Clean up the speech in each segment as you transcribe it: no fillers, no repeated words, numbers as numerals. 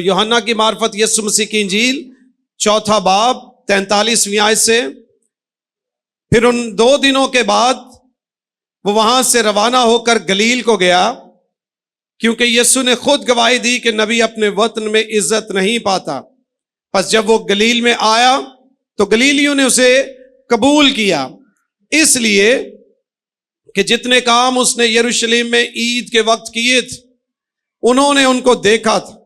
یوحنا کی معرفت یسوع مسیح کی انجیل 4 باب 43 آیت سے، پھر ان 2 دنوں کے بعد وہ وہاں سے روانہ ہو کر گلیل کو گیا، کیونکہ یسوع نے خود گواہی دی کہ نبی اپنے وطن میں عزت نہیں پاتا۔ پس جب وہ گلیل میں آیا تو گلیلیوں نے اسے قبول کیا، اس لیے کہ جتنے کام اس نے یروشلم میں عید کے وقت کیے تھے انہوں نے ان کو دیکھا تھا،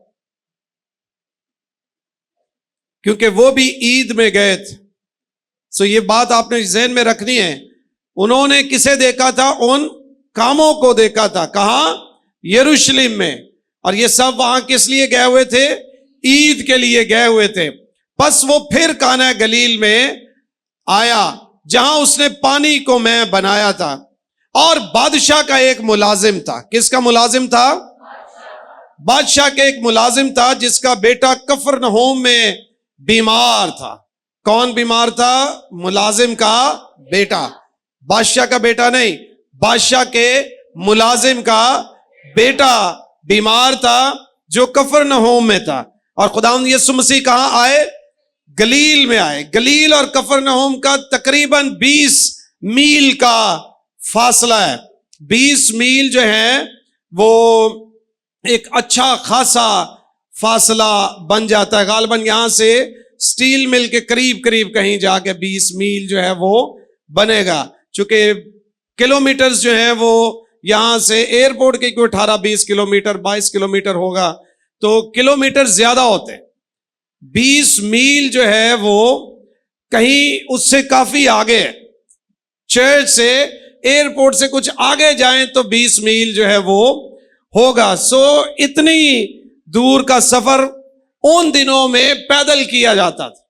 کیونکہ وہ بھی عید میں گئے تھے۔ یہ بات آپ نے ذہن میں رکھنی ہے۔ انہوں نے کسے دیکھا تھا؟ ان کاموں کو دیکھا تھا۔ کہاں؟ یروشلم میں۔ اور یہ سب وہاں کس لیے گئے ہوئے تھے؟ عید کے لیے گئے ہوئے تھے۔ پس وہ پھر کانا گلیل میں آیا، جہاں اس نے پانی کو میں بنایا تھا، اور بادشاہ کا ایک ملازم تھا۔ کس کا ملازم تھا؟ بادشاہ کے ایک ملازم تھا، جس کا بیٹا کفرنہوم میں بیمار تھا۔ کون بیمار تھا؟ ملازم کا بیٹا، بادشاہ کا بیٹا نہیں، بادشاہ کے ملازم کا بیٹا بیمار تھا، جو کفرنہوم میں تھا۔ اور خداوند یسوع مسیح کہاں آئے؟ گلیل میں آئے۔ گلیل اور کفرنہوم کا تقریباً 20 میل کا فاصلہ ہے۔ 20 میل جو ہے وہ ایک اچھا خاصا فاصلہ بن جاتا ہے۔ غالباً یہاں سے سٹیل مل کے قریب کہیں جا کے 20 میل جو ہے وہ بنے گا، چونکہ کلومیٹرز جو ہیں وہ یہاں سے ایئرپورٹ کے کوئی 18-20 کلومیٹر 22 کلومیٹر ہوگا، تو کلومیٹر زیادہ ہوتے ہیں۔ 20 میل جو ہے وہ کہیں اس سے کافی آگے ہے۔ چرچ سے ایئرپورٹ سے کچھ آگے جائیں تو 20 میل جو ہے وہ ہوگا۔ اتنی دور کا سفر ان دنوں میں پیدل کیا جاتا تھا۔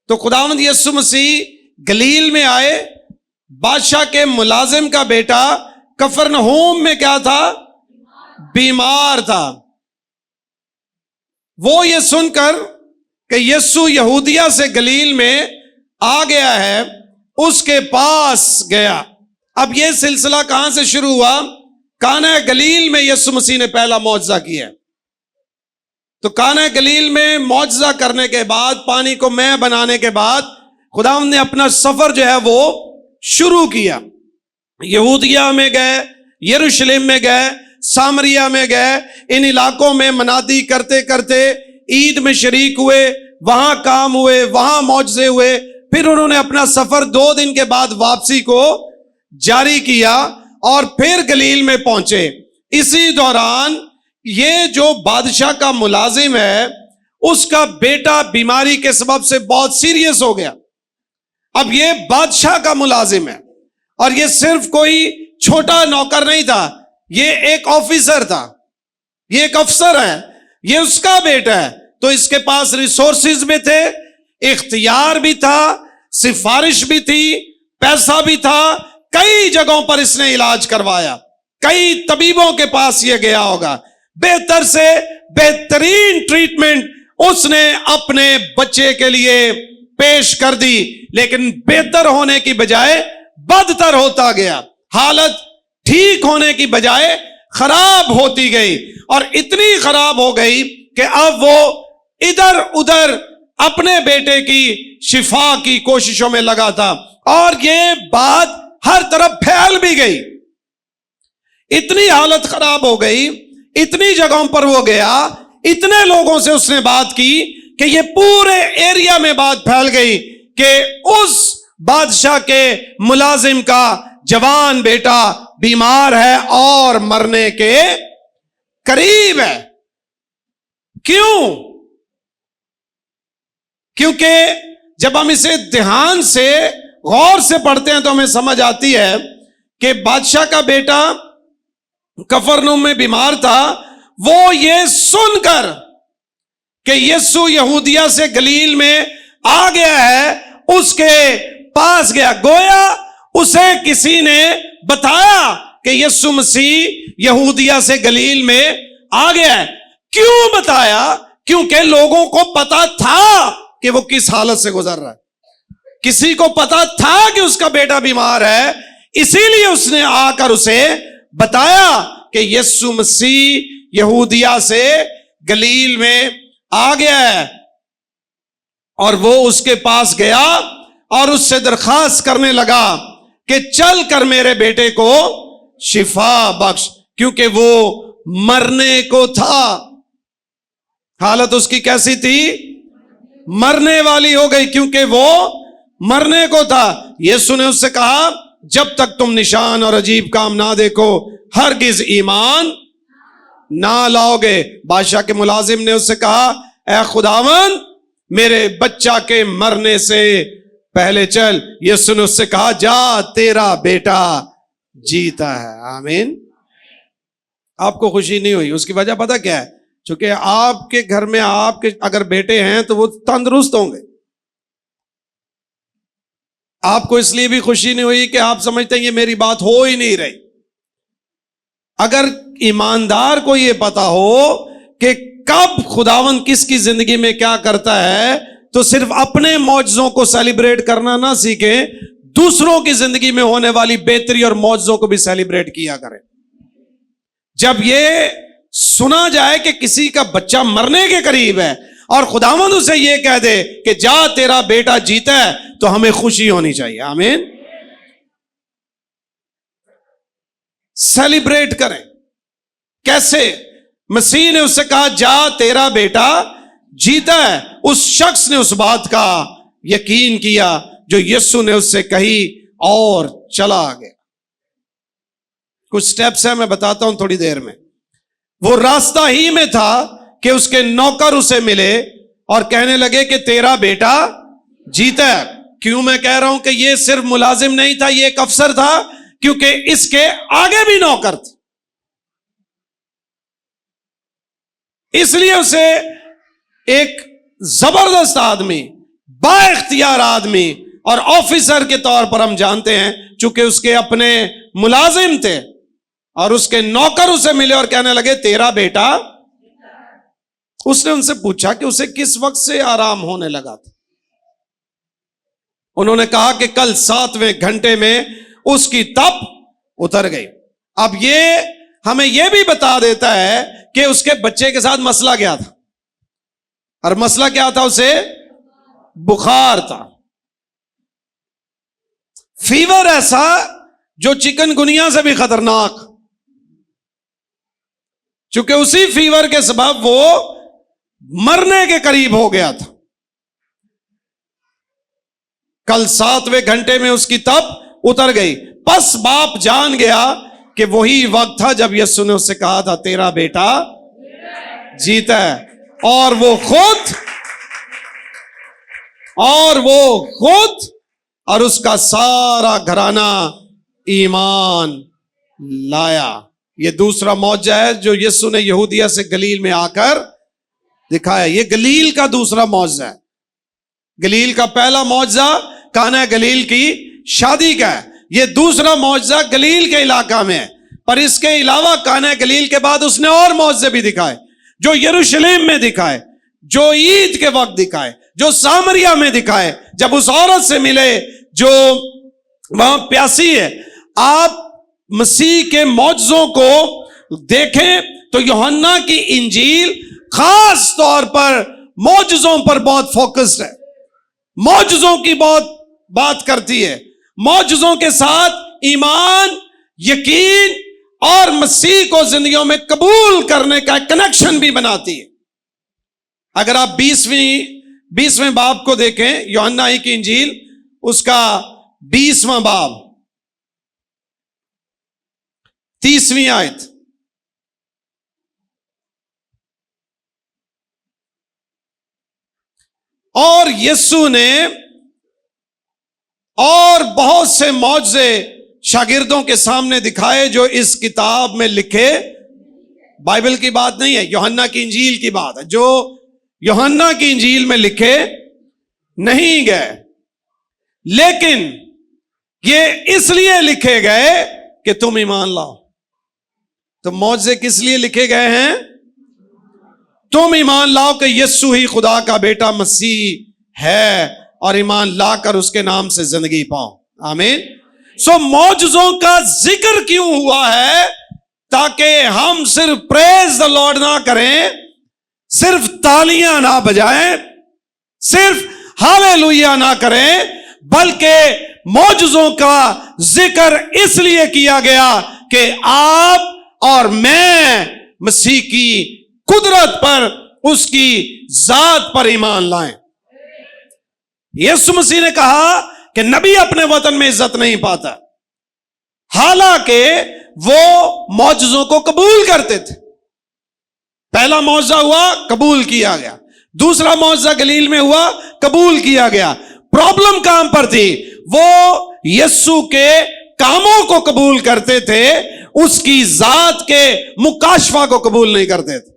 تو خداوند یسوع مسیح گلیل میں آئے، بادشاہ کے ملازم کا بیٹا کفرنہوم میں کیا تھا؟ بیمار تھا۔ وہ یہ سن کر کہ یسوع یہودیہ سے گلیل میں آ گیا ہے، اس کے پاس گیا۔ اب یہ سلسلہ کہاں سے شروع ہوا؟ کانا گلیل میں یسوع مسیح نے پہلا معجزہ کیا۔ تو کانا گلیل میں معجزہ کرنے کے بعد، پانی کو میں بنانے کے بعد، خداوند نے اپنا سفر جو ہے وہ شروع کیا۔ یہودیہ میں گئے، یروشلم میں گئے، سامریہ میں گئے، ان علاقوں میں منادی کرتے کرتے عید میں شریک ہوئے، وہاں کام ہوئے، وہاں معجزے ہوئے۔ پھر انہوں نے اپنا سفر 2 دن کے بعد واپسی کو جاری کیا اور پھر گلیل میں پہنچے۔ اسی دوران یہ جو بادشاہ کا ملازم ہے، اس کا بیٹا بیماری کے سبب سے بہت سیریس ہو گیا۔ اب یہ بادشاہ کا ملازم ہے، اور یہ صرف کوئی چھوٹا نوکر نہیں تھا، یہ ایک آفیسر تھا، یہ ایک افسر ہے، یہ اس کا بیٹا ہے۔ تو اس کے پاس ریسورسز بھی تھے، اختیار بھی تھا، سفارش بھی تھی، پیسہ بھی تھا۔ کئی جگہوں پر اس نے علاج کروایا، کئی طبیبوں کے پاس یہ گیا ہوگا، بہتر سے بہترین ٹریٹمنٹ اس نے اپنے بچے کے لیے پیش کر دی، لیکن بہتر ہونے کی بجائے بدتر ہوتا گیا۔ حالت ٹھیک ہونے کی بجائے خراب ہوتی گئی، اور اتنی خراب ہو گئی کہ اب وہ ادھر ادھر اپنے بیٹے کی شفا کی کوششوں میں لگا تھا، اور یہ بات ہر طرف پھیل بھی گئی۔ اتنی حالت خراب ہو گئی، اتنی جگہوں پر وہ گیا، اتنے لوگوں سے اس نے بات کی کہ یہ پورے ایریا میں بات پھیل گئی کہ اس بادشاہ کے ملازم کا جوان بیٹا بیمار ہے اور مرنے کے قریب ہے۔ کیوں؟ کیونکہ جب ہم اسے دھیان سے غور سے پڑھتے ہیں تو ہمیں سمجھ آتی ہے کہ بادشاہ کا بیٹا کفرنہوم میں بیمار تھا۔ وہ یہ سن کر کہ یسوع یہودیہ سے گلیل میں آ گیا ہے، اس کے پاس گیا۔ گویا اسے کسی نے بتایا کہ یسوع مسیح یہودیہ سے گلیل میں آ گیا ہے۔ کیوں بتایا؟ کیونکہ لوگوں کو پتا تھا کہ وہ کس حالت سے گزر رہا ہے۔ کسی کو پتا تھا کہ اس کا بیٹا بیمار ہے، اسی لیے اس نے آ کر اسے بتایا کہ یسوع مسیح یہودیہ سے گلیل میں آ گیا ہے، اور وہ اس کے پاس گیا اور اس سے درخواست کرنے لگا کہ چل کر میرے بیٹے کو شفا بخش، کیونکہ وہ مرنے کو تھا۔ حالت اس کی کیسی تھی؟ مرنے والی ہو گئی، کیونکہ وہ مرنے کو تھا۔ یسوع نے اس سے کہا جب تک تم نشان اور عجیب کام نہ دیکھو ہرگز ایمان نہ لاؤ گے۔ بادشاہ کے ملازم نے اس سے کہا اے خداوند میرے بچہ کے مرنے سے پہلے چل۔ یسوع نے اس سے کہا جا تیرا بیٹا جیتا ہے۔ آمین۔ آپ کو خوشی نہیں ہوئی، اس کی وجہ پتہ کیا ہے؟ چونکہ آپ کے گھر میں آپ کے اگر بیٹے ہیں تو وہ تندرست ہوں گے۔ آپ کو اس لیے بھی خوشی نہیں ہوئی کہ آپ سمجھتے ہیں یہ میری بات ہو ہی نہیں رہی۔ اگر ایماندار کو یہ پتا ہو کہ کب خداوند کس کی زندگی میں کیا کرتا ہے، تو صرف اپنے معجزوں کو سیلیبریٹ کرنا نہ سیکھیں، دوسروں کی زندگی میں ہونے والی بہتری اور معجزوں کو بھی سیلیبریٹ کیا کریں۔ جب یہ سنا جائے کہ کسی کا بچہ مرنے کے قریب ہے اور خداوند اسے یہ کہہ دے کہ جا تیرا بیٹا جیتا ہے، تو ہمیں خوشی ہونی چاہیے۔ آمین۔ سیلیبریٹ کریں۔ کیسے؟ مسیح نے اس سے کہا جا تیرا بیٹا جیتا ہے۔ اس شخص نے اس بات کا یقین کیا جو یسوع نے اس سے کہی اور چلا گیا۔ کچھ سٹیپس ہیں، میں بتاتا ہوں تھوڑی دیر میں۔ وہ راستہ ہی میں تھا کہ اس کے نوکر اسے ملے اور کہنے لگے کہ تیرا بیٹا جیتا ہے۔ کیوں میں کہہ رہا ہوں کہ یہ صرف ملازم نہیں تھا، یہ ایک افسر تھا، کیونکہ اس کے آگے بھی نوکر تھے۔ اس لیے اسے ایک زبردست آدمی، با اختیار آدمی اور آفیسر کے طور پر ہم جانتے ہیں، چونکہ اس کے اپنے ملازم تھے اور اس کے نوکر اسے ملے اور کہنے لگے تیرا بیٹا۔ اس نے ان سے پوچھا کہ اسے کس وقت سے آرام ہونے لگا تھا۔ انہوں نے کہا کہ کل 7ویں گھنٹے میں اس کی تپ اتر گئی۔ اب یہ ہمیں یہ بھی بتا دیتا ہے کہ اس کے بچے کے ساتھ مسئلہ کیا تھا، اور مسئلہ کیا تھا؟ اسے بخار تھا، فیور ایسا جو چکن گنیا سے بھی خطرناک، چونکہ اسی فیور کے سبب وہ مرنے کے قریب ہو گیا تھا۔ کل 7ویں گھنٹے میں اس کی تپ اتر گئی۔ پس باپ جان گیا کہ وہی وقت تھا جب یسوع نے اس سے کہا تھا تیرا بیٹا جیتا ہے، اور وہ خود اور اس کا سارا گھرانہ ایمان لایا۔ یہ دوسرا معجزہ ہے جو یسوع نے یہودیہ سے گلیل میں آ کر دکھایا۔ یہ گلیل کا دوسرا معجزہ ہے۔ گلیل کا پہلا معجزہ کانا گلیل کی شادی کا ہے، یہ دوسرا معجزہ گلیل کے علاقہ میں ہے۔ پر اس کے علاوہ کانا گلیل کے بعد اس نے اور معجزے بھی دکھائے، جو یروشلم میں دکھائے، جو عید کے وقت دکھائے، جو سامریہ میں دکھائے، جب اس عورت سے ملے جو وہاں پیاسی ہے۔ آپ مسیح کے معجزوں کو دیکھیں تو یوحنا کی انجیل خاص طور پر معجزوں پر بہت فوکسڈ ہے، معجزوں کی بہت بات کرتی ہے، معجزوں کے ساتھ ایمان، یقین اور مسیح کو زندگیوں میں قبول کرنے کا کنیکشن بھی بناتی ہے۔ اگر آپ 20ویں باب کو دیکھیں، یوحنا کی انجیل اس کا 20واں باب 30ویں آیت، اور یسوع نے اور بہت سے معجزے شاگردوں کے سامنے دکھائے جو اس کتاب میں لکھے، بائبل کی بات نہیں ہے، یوحنا کی انجیل کی بات ہے، جو یوحنا کی انجیل میں لکھے نہیں گئے، لیکن یہ اس لیے لکھے گئے کہ تم ایمان لاؤ۔ تو معجزے کس لیے لکھے گئے ہیں؟ تم ایمان لاؤ کہ یسوع ہی خدا کا بیٹا مسیح ہے، اور ایمان لا کر اس کے نام سے زندگی پاؤ۔ آمین۔ معجزوں کا ذکر کیوں ہوا ہے؟ تاکہ ہم صرف پریز دا لارڈ نہ کریں، صرف تالیاں نہ بجائیں، صرف ہالےلویا نہ کریں، بلکہ معجزوں کا ذکر اس لیے کیا گیا کہ آپ اور میں مسیح کی قدرت پر، اس کی ذات پر ایمان لائیں۔ یسوع مسیح نے کہا کہ نبی اپنے وطن میں عزت نہیں پاتا، حالانکہ وہ معجزوں کو قبول کرتے تھے۔ پہلا معجزہ ہوا، قبول کیا گیا۔ دوسرا معجزہ گلیل میں ہوا، قبول کیا گیا۔ پرابلم کام پر تھی، وہ یسوع کے کاموں کو قبول کرتے تھے، اس کی ذات کے مکاشفہ کو قبول نہیں کرتے تھے۔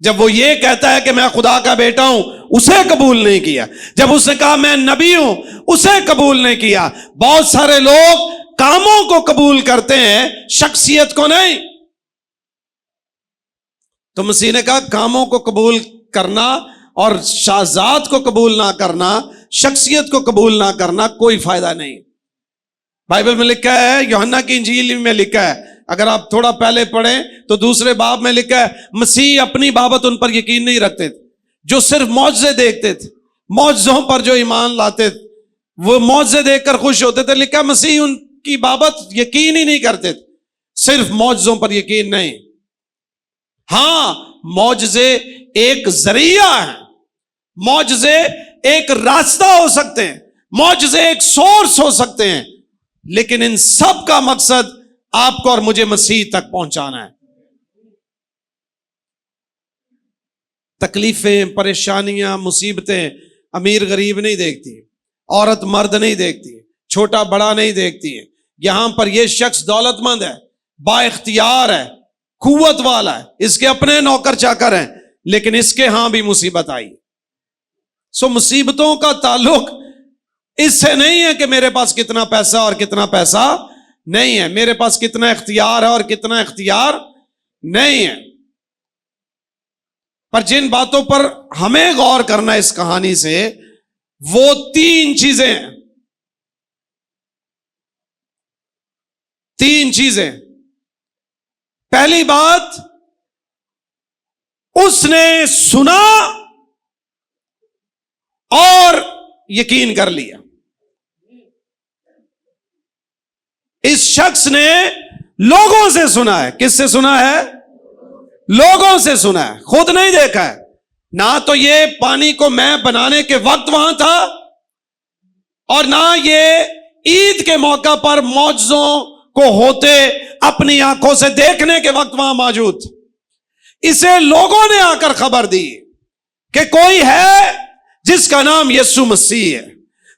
جب وہ یہ کہتا ہے کہ میں خدا کا بیٹا ہوں، اسے قبول نہیں کیا۔ جب اس نے کہا میں نبی ہوں، اسے قبول نہیں کیا۔ بہت سارے لوگ کاموں کو قبول کرتے ہیں، شخصیت کو نہیں۔ تو مسیح نے کہا کاموں کو قبول کرنا اور ذات کو قبول نہ کرنا، شخصیت کو قبول نہ کرنا کوئی فائدہ نہیں۔ بائبل میں لکھا ہے، یوحنا کی انجیل میں لکھا ہے، اگر آپ تھوڑا پہلے پڑھیں تو دوسرے باب میں لکھا ہے مسیح اپنی بابت ان پر یقین نہیں رکھتے تھے جو صرف معجزے دیکھتے تھے، معجزوں پر جو ایمان لاتے تھے، وہ معجزے دیکھ کر خوش ہوتے تھے۔ لکھا مسیح ان کی بابت یقین ہی نہیں کرتے تھے، صرف معجزوں پر یقین نہیں۔ ہاں، معجزے ایک ذریعہ ہے، معجزے ایک راستہ ہو سکتے ہیں، معجزے ایک سورس ہو سکتے ہیں، لیکن ان سب کا مقصد آپ کو اور مجھے مسیح تک پہنچانا ہے۔ تکلیفیں، پریشانیاں، مصیبتیں امیر غریب نہیں دیکھتی، عورت مرد نہیں دیکھتی، چھوٹا بڑا نہیں دیکھتی ہے۔ یہاں پر یہ شخص دولت مند ہے، با اختیار ہے، قوت والا ہے، اس کے اپنے نوکر چاکر ہیں، لیکن اس کے ہاں بھی مصیبت آئی۔ سو مصیبتوں کا تعلق اس سے نہیں ہے کہ میرے پاس کتنا پیسہ اور کتنا پیسہ نہیں ہے، میرے پاس کتنا اختیار ہے اور کتنا اختیار نہیں ہے۔ پر جن باتوں پر ہمیں غور کرنا اس کہانی سے، وہ تین چیزیں ہیں۔ تین چیزیں۔ پہلی بات، اس نے سنا اور یقین کر لیا۔ اس شخص نے لوگوں سے سنا ہے۔ کس سے سنا ہے؟ لوگوں سے سنا ہے، خود نہیں دیکھا ہے۔ نہ تو یہ پانی کو میں بنانے کے وقت وہاں تھا، اور نہ یہ عید کے موقع پر معجزوں کو ہوتے اپنی آنکھوں سے دیکھنے کے وقت وہاں موجود تھا۔ اسے لوگوں نے آ کر خبر دی کہ کوئی ہے جس کا نام یسوع مسیح ہے،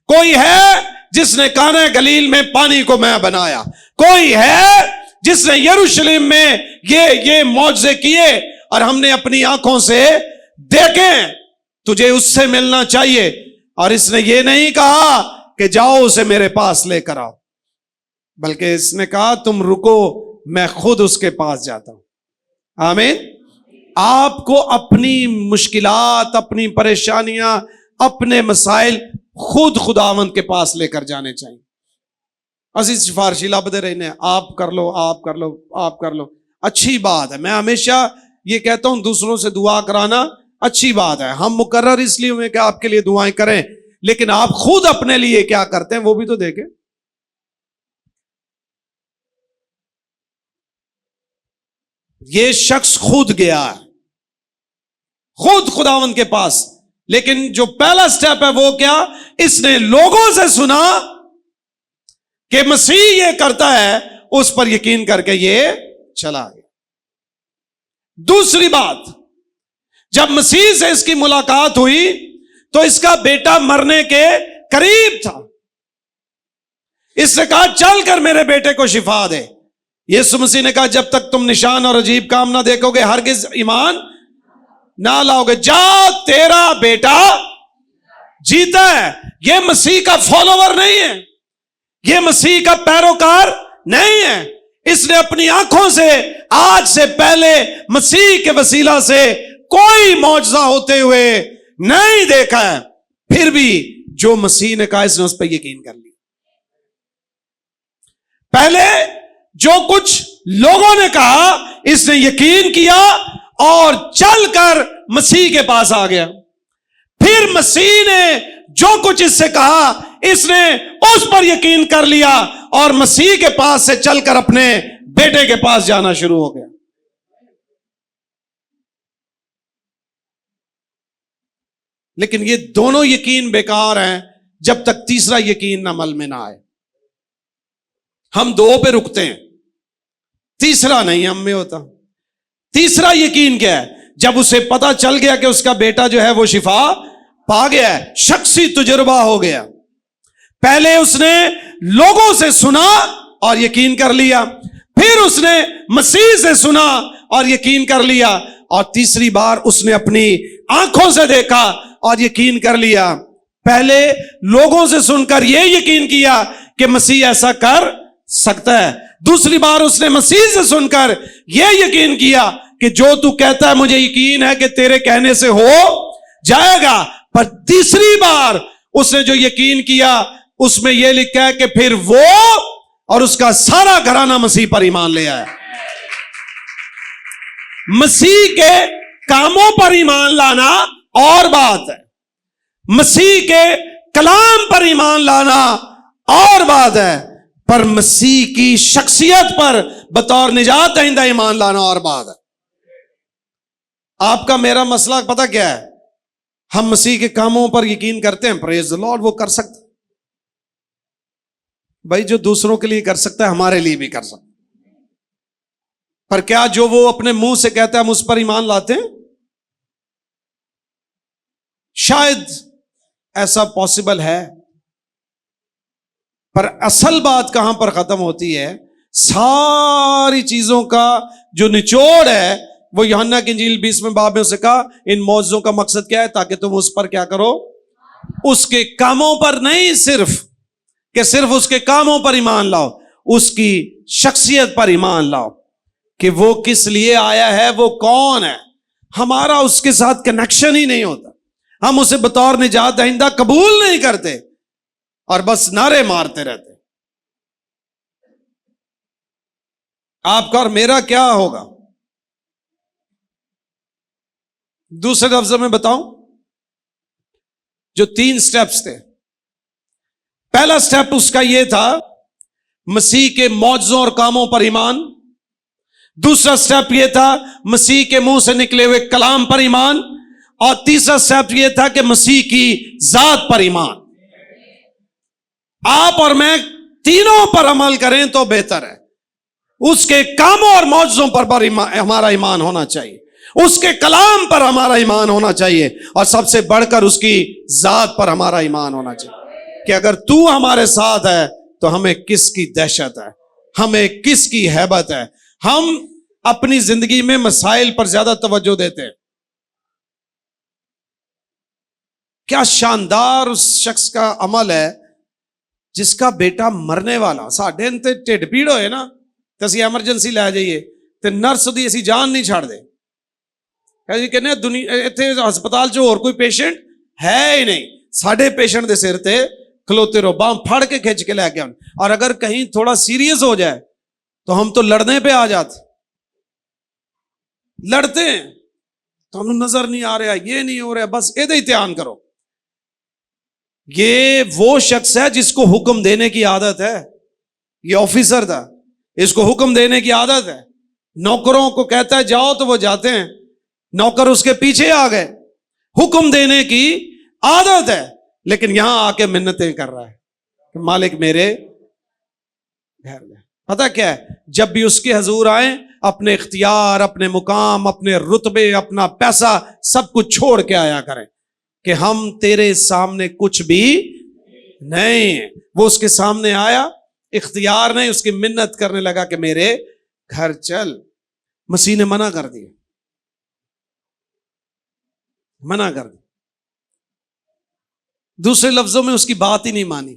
کوئی ہے جس نے کانا گلیل میں پانی کو میں بنایا، کوئی ہے جس نے یروشلم میں یہ معجزے کیے اور ہم نے اپنی آنکھوں سے دیکھے، تجھے اس سے ملنا چاہیے۔ اور اس نے یہ نہیں کہا کہ جاؤ اسے میرے پاس لے کر آؤ، بلکہ اس نے کہا تم رکو، میں خود اس کے پاس جاتا ہوں۔ آمین۔ آپ کو اپنی مشکلات، اپنی پریشانیاں، اپنے مسائل خود خداوند کے پاس لے کر جانے چاہیے۔ اسی سفارشی لبدے رہنے، آپ کر لو، آپ کر لو، آپ کر لو۔ اچھی بات ہے، میں ہمیشہ یہ کہتا ہوں دوسروں سے دعا کرانا اچھی بات ہے، ہم مقرر اس لیے ہوئے کہ آپ کے لیے دعائیں کریں، لیکن آپ خود اپنے لیے کیا کرتے ہیں وہ بھی تو دیکھیں۔ یہ شخص خود گیا ہے، خود خداوند کے پاس، لیکن جو پہلا سٹیپ ہے وہ کیا؟ اس نے لوگوں سے سنا کہ مسیح یہ کرتا ہے، اس پر یقین کر کے یہ چلا گیا۔ دوسری بات، جب مسیح سے اس کی ملاقات ہوئی تو اس کا بیٹا مرنے کے قریب تھا۔ اس نے کہا چل کر میرے بیٹے کو شفا دے۔ یسوع مسیح نے کہا جب تک تم نشان اور عجیب کام نہ دیکھو گے ہرگز ایمان نہ لاؤ گے۔ جا، تیرا بیٹا جیتا ہے۔ یہ مسیح کا فالوور نہیں ہے، یہ مسیح کا پیروکار نہیں ہے۔ اس نے اپنی آنکھوں سے آج سے پہلے مسیح کے وسیلہ سے کوئی معجزہ ہوتے ہوئے نہیں دیکھا ہے، پھر بھی جو مسیح نے کہا اس نے اس پہ یقین کر لیا۔ پہلے جو کچھ لوگوں نے کہا اس نے یقین کیا اور چل کر مسیح کے پاس آ گیا. پھر مسیح نے جو کچھ اس سے کہا اس نے اس پر یقین کر لیا اور مسیح کے پاس سے چل کر اپنے بیٹے کے پاس جانا شروع ہو گیا. لیکن یہ دونوں یقین بیکار ہیں جب تک تیسرا یقین عمل میں نہ آئے. ہم دو پہ رکتے ہیں, تیسرا نہیں ہم میں ہوتا. تیسرا یقین کیا ہے؟ جب اسے پتا چل گیا کہ اس کا بیٹا جو ہے وہ شفا پا گیا ہے, شخصی تجربہ ہو گیا. پہلے اس نے لوگوں سے سنا اور یقین کر لیا, پھر اس نے مسیح سے سنا اور یقین کر لیا, اور تیسری بار اس نے اپنی آنکھوں سے دیکھا اور یقین کر لیا. پہلے لوگوں سے سن کر یہ یقین کیا کہ مسیح ایسا کر سکتا ہے. دوسری بار اس نے مسیح سے سن کر یہ یقین کیا کہ جو تو کہتا ہے مجھے یقین ہے کہ تیرے کہنے سے ہو جائے گا. پر تیسری بار اس نے جو یقین کیا اس میں یہ لکھا ہے کہ پھر وہ اور اس کا سارا گھرانہ مسیح پر ایمان لے آیا. مسیح کے کاموں پر ایمان لانا اور بات ہے, مسیح کے کلام پر ایمان لانا اور بات ہے, پر مسیح کی شخصیت پر بطور نجات دہندہ ایمان لانا اور بات ہے. آپ کا میرا مسئلہ پتہ کیا ہے؟ ہم مسیح کے کاموں پر یقین کرتے ہیں, پریز دی لارڈ, وہ کر سکتا. بھائی جو دوسروں کے لیے کر سکتا ہے ہمارے لیے بھی کر سکتا. پر کیا جو وہ اپنے منہ سے کہتا ہے ہم اس پر ایمان لاتے ہیں؟ شاید ایسا پاسبل ہے, پر اصل بات کہاں پر ختم ہوتی ہے؟ ساری چیزوں کا جو نچوڑ ہے وہ یوحنا کی انجیل 20ویں باب میں اسے کہا ان معجزوں کا مقصد کیا ہے؟ تاکہ تم اس پر کیا کرو, اس کے کاموں پر نہیں صرف کہ صرف اس کے کاموں پر ایمان لاؤ, اس کی شخصیت پر ایمان لاؤ کہ وہ کس لیے آیا ہے, وہ کون ہے. ہمارا اس کے ساتھ کنیکشن ہی نہیں ہوتا, ہم اسے بطور نجات دہندہ قبول نہیں کرتے اور بس نعرے مارتے رہتے. آپ کا اور میرا کیا ہوگا؟ دوسرے لفظوں میں بتاؤں, جو 3 سٹیپس تھے. پہلا سٹیپ اس کا یہ تھا مسیح کے معجزوں اور کاموں پر ایمان. دوسرا سٹیپ یہ تھا مسیح کے منہ سے نکلے ہوئے کلام پر ایمان. اور تیسرا سٹیپ یہ تھا کہ مسیح کی ذات پر ایمان. آپ اور میں تینوں پر عمل کریں تو بہتر ہے. اس کے کاموں اور معجزوں پر ہمارا ایمان ہونا چاہیے, اس کے کلام پر ہمارا ایمان ہونا چاہیے, اور سب سے بڑھ کر اس کی ذات پر ہمارا ایمان ہونا چاہیے کہ اگر تو ہمارے ساتھ ہے تو ہمیں کس کی دہشت ہے, ہمیں کس کی ہیبت ہے. ہم اپنی زندگی میں مسائل پر زیادہ توجہ دیتے ہیں. کیا شاندار اس شخص کا عمل ہے جس کا بیٹا مرنے والا, ساڈے انتے ٹھڈ پیڑ ہوئے نا تو اسی ایمرجنسی لے جائیے تو نرس دی اسی جان نہیں چھاڑ دے. کہنے دنیا اتنے ہسپتال چ اور کوئی پیشنٹ ہے ہی نہیں, ساڈے پیشنٹ دے سر تے کھلوتے رہو, بام پھڑ کے کھینچ کے لے کے آن. اور اگر کہیں تھوڑا سیریس ہو جائے تو ہم تو لڑنے پہ آ جاتے, لڑتے ہیں تو ہمیں نظر نہیں آ رہا, یہ نہیں ہو رہا, بس یہ دھیان کرو. یہ وہ شخص ہے جس کو حکم دینے کی عادت ہے. یہ آفیسر تھا, اس کو حکم دینے کی عادت ہے. نوکروں کو کہتا ہے جاؤ تو وہ جاتے ہیں, نوکر اس کے پیچھے آ گئے. حکم دینے کی عادت ہے, لیکن یہاں آ کے منتیں کر رہا ہے کہ مالک میرے گھر میں. پتہ کیا ہے, جب بھی اس کے حضور آئیں اپنے اختیار, اپنے مقام, اپنے رتبے, اپنا پیسہ سب کچھ چھوڑ کے آیا کریں کہ ہم تیرے سامنے کچھ بھی نہیں. وہ اس کے سامنے آیا, اختیار نہیں, اس کی منت کرنے لگا کہ میرے گھر چل. مسیح نے منع کر دیا, منع کر دیا. دوسرے لفظوں میں اس کی بات ہی نہیں مانی,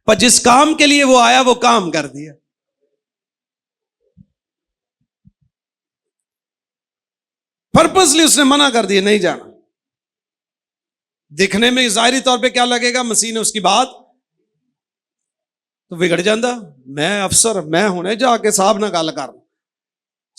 پر جس کام کے لیے وہ آیا وہ کام کر دیا. پرپسلی اس نے منع کر دیا, نہیں جانا. دکھنے میں ظاہری طور پہ کیا لگے گا, مسیح نے اس کی بات تو ਵਿਗੜ ਜਾਂਦਾ। ਮੈਂ ਅਫਸਰ, ਮੈਂ ਹੁਣੇ ਜਾ ਕੇ ਸਾਹਿਬ ਨਾਲ ਗੱਲ ਕਰਨ,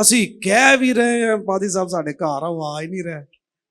ਅਸੀਂ ਕਹਿ ਵੀ ਰਹੇ ਹਾਂ ਪਾਦੀ ਸਾਹਿਬ ਸਾਡੇ ਘਰ ਆਓ, ਆ ਹੀ ਨਹੀਂ ਰਿਹਾ,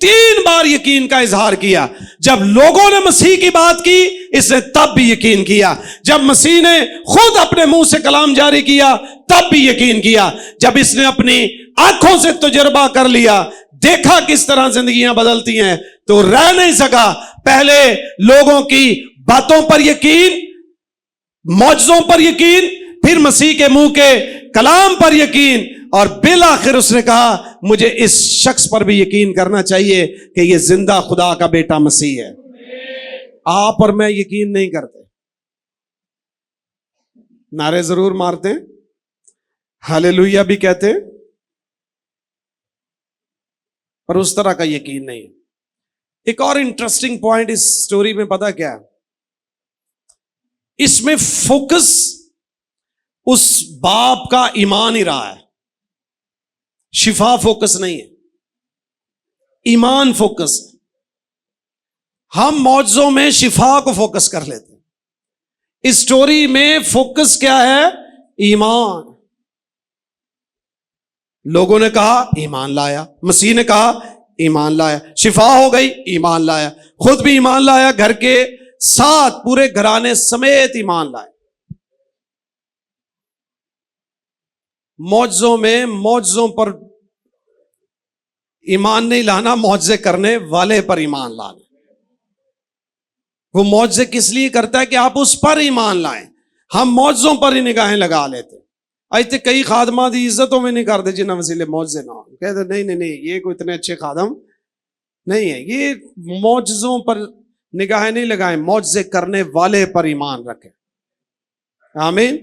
3 بار یقین کا اظہار کیا. جب لوگوں نے مسیح کی بات کی اس نے تب بھی یقین کیا. جب مسیح نے خود اپنے منہ سے کلام جاری کیا تب بھی یقین کیا. جب اس نے اپنی آنکھوں سے تجربہ کر لیا, دیکھا کس طرح زندگیاں بدلتی ہیں, تو رہ نہیں سکا. پہلے لوگوں کی باتوں پر یقین, معجزوں پر یقین, پھر مسیح کے منہ کے کلام پر یقین, اور بالآخر اس نے کہا مجھے اس شخص پر بھی یقین کرنا چاہیے کہ یہ زندہ خدا کا بیٹا مسیح ہے. آپ اور میں یقین نہیں کرتے, نعرے ضرور مارتے ہیں, ہاللویا بھی کہتے ہیں, پر اس طرح کا یقین نہیں ہے. ایک اور انٹرسٹنگ پوائنٹ اس سٹوری میں پتا کیا ہے, اس میں فوکس اس باپ کا ایمان ہی رہا ہے. شفا فوکس نہیں ہے, ایمان فوکس ہے. ہم معجزوں میں شفا کو فوکس کر لیتے ہیں, اس سٹوری میں فوکس کیا ہے؟ ایمان. لوگوں نے کہا ایمان لایا, مسیح نے کہا ایمان لایا, شفا ہو گئی ایمان لایا, خود بھی ایمان لایا, گھر کے ساتھ پورے گھرانے سمیت ایمان لائے. معجزوں میں معجزوں پر ایمان نہیں لانا, معجزے کرنے والے پر ایمان لانا. وہ معجزے کس لیے کرتا ہے کہ آپ اس پر ایمان لائیں. ہم معجزوں پر ہی نگاہیں لگا لیتے. ایسے کئی خادمات دی عزتوں میں نہیں کرتے جنہیں وسیلے معجزے نہ ہو, کہتے نہیں یہ کوئی اتنے اچھے خادم نہیں ہے. یہ معجزوں پر نگاہیں نہیں لگائیں, معجزے کرنے والے پر ایمان رکھیں. آمین.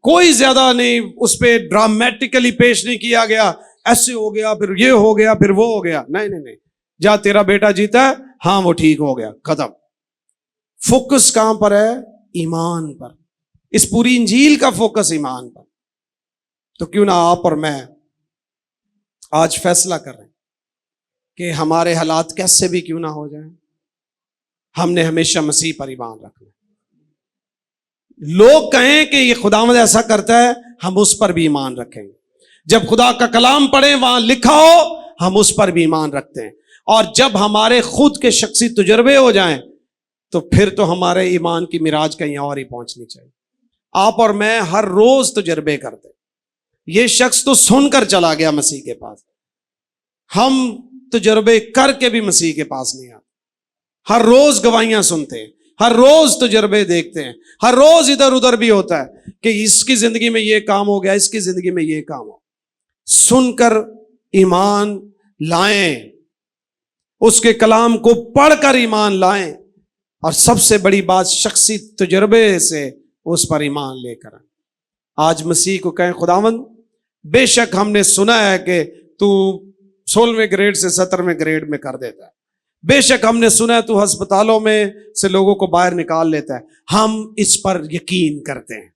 کوئی زیادہ نہیں اس پہ ڈرامیٹیکلی پیش نہیں کیا گیا, ایسے ہو گیا پھر یہ ہو گیا پھر وہ ہو گیا. نہیں, جا تیرا بیٹا جیتا ہے, ہاں وہ ٹھیک ہو گیا, ختم. فوکس کہاں پر ہے؟ ایمان پر. اس پوری انجیل کا فوکس ایمان پر. تو کیوں نہ آپ اور میں آج فیصلہ کر رہے ہیں کہ ہمارے حالات کیسے بھی کیوں نہ ہو جائیں, ہم نے ہمیشہ مسیح پر ایمان رکھنا. لوگ کہیں کہ یہ خداوند ایسا کرتا ہے, ہم اس پر بھی ایمان رکھیں گے. جب خدا کا کلام پڑھیں وہاں لکھا ہو, ہم اس پر بھی ایمان رکھتے ہیں. اور جب ہمارے خود کے شخصی تجربے ہو جائیں تو پھر تو ہمارے ایمان کی معراج کہیں اور ہی پہنچنی چاہیے. آپ اور میں ہر روز تجربے کرتے. یہ شخص تو سن کر چلا گیا مسیح کے پاس, ہم تجربے کر کے بھی مسیح کے پاس نہیں آتے. ہر روز گواہیاں سنتے ہیں, ہر روز تجربے دیکھتے ہیں, ہر روز ادھر ادھر بھی ہوتا ہے کہ اس کی زندگی میں یہ کام ہو گیا, اس کی زندگی میں یہ کام ہو. سن کر ایمان لائیں, اس کے کلام کو پڑھ کر ایمان لائیں, اور سب سے بڑی بات شخصی تجربے سے اس پر ایمان لے کر. آج مسیح کو کہیں خداوند بے شک ہم نے سنا ہے کہ تو 16ویں گریڈ سے 17ویں گریڈ میں کر دیتا ہے, بے شک ہم نے سنا ہے تو ہسپتالوں میں سے لوگوں کو باہر نکال لیتا ہے. ہم اس پر یقین کرتے ہیں,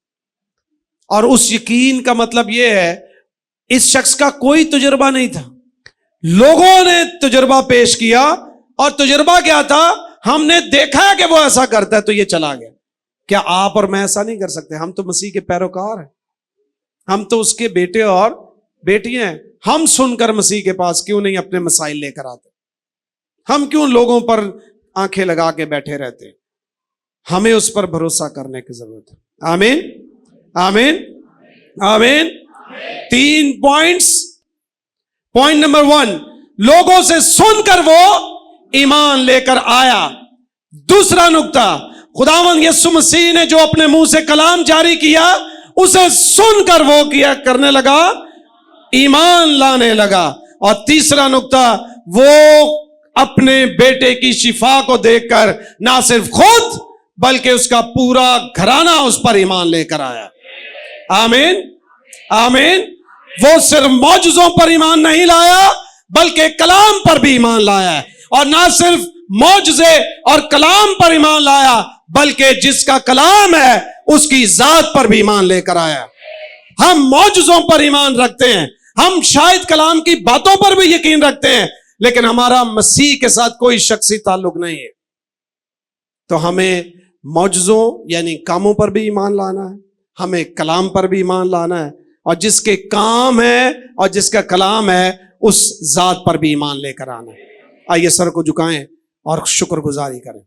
اور اس یقین کا مطلب یہ ہے اس شخص کا کوئی تجربہ نہیں تھا, لوگوں نے تجربہ پیش کیا, اور تجربہ کیا تھا؟ ہم نے دیکھا کہ وہ ایسا کرتا ہے تو یہ چلا گیا. کیا آپ اور میں ایسا نہیں کر سکتے؟ ہم تو مسیح کے پیروکار ہیں, ہم تو اس کے بیٹے اور بیٹیاں ہیں. ہم سن کر مسیح کے پاس کیوں نہیں اپنے مسائل لے کر آتے؟ ہم کیوں لوگوں پر آنکھیں لگا کے بیٹھے رہتے؟ ہمیں اس پر بھروسہ کرنے کی ضرورت ہے. آمین, آمین, آمین. 3 پوائنٹس. پوائنٹ نمبر 1, لوگوں سے سن کر وہ ایمان لے کر آیا. دوسرا نقطہ, خداوند یسوع مسیح نے جو اپنے منہ سے کلام جاری کیا اسے سن کر وہ کیا کرنے لگا, ایمان لانے لگا. اور تیسرا نقطہ, وہ اپنے بیٹے کی شفا کو دیکھ کر نہ صرف خود بلکہ اس کا پورا گھرانہ اس پر ایمان لے کر آیا. آمین, آمین. وہ صرف معجزوں پر ایمان نہیں لایا بلکہ کلام پر بھی ایمان لایا ہے. اور نہ صرف معجزے اور کلام پر ایمان لایا بلکہ جس کا کلام ہے اس کی ذات پر بھی ایمان لے کر آیا. ہم معجزوں پر ایمان رکھتے ہیں, ہم شاید کلام کی باتوں پر بھی یقین رکھتے ہیں, لیکن ہمارا مسیح کے ساتھ کوئی شخصی تعلق نہیں ہے. تو ہمیں معجزوں یعنی کاموں پر بھی ایمان لانا ہے, ہمیں کلام پر بھی ایمان لانا ہے, اور جس کے کام ہے اور جس کا کلام ہے اس ذات پر بھی ایمان لے کر آنا ہے. آئیے سر کو جھکائیں اور شکر گزاری کریں۔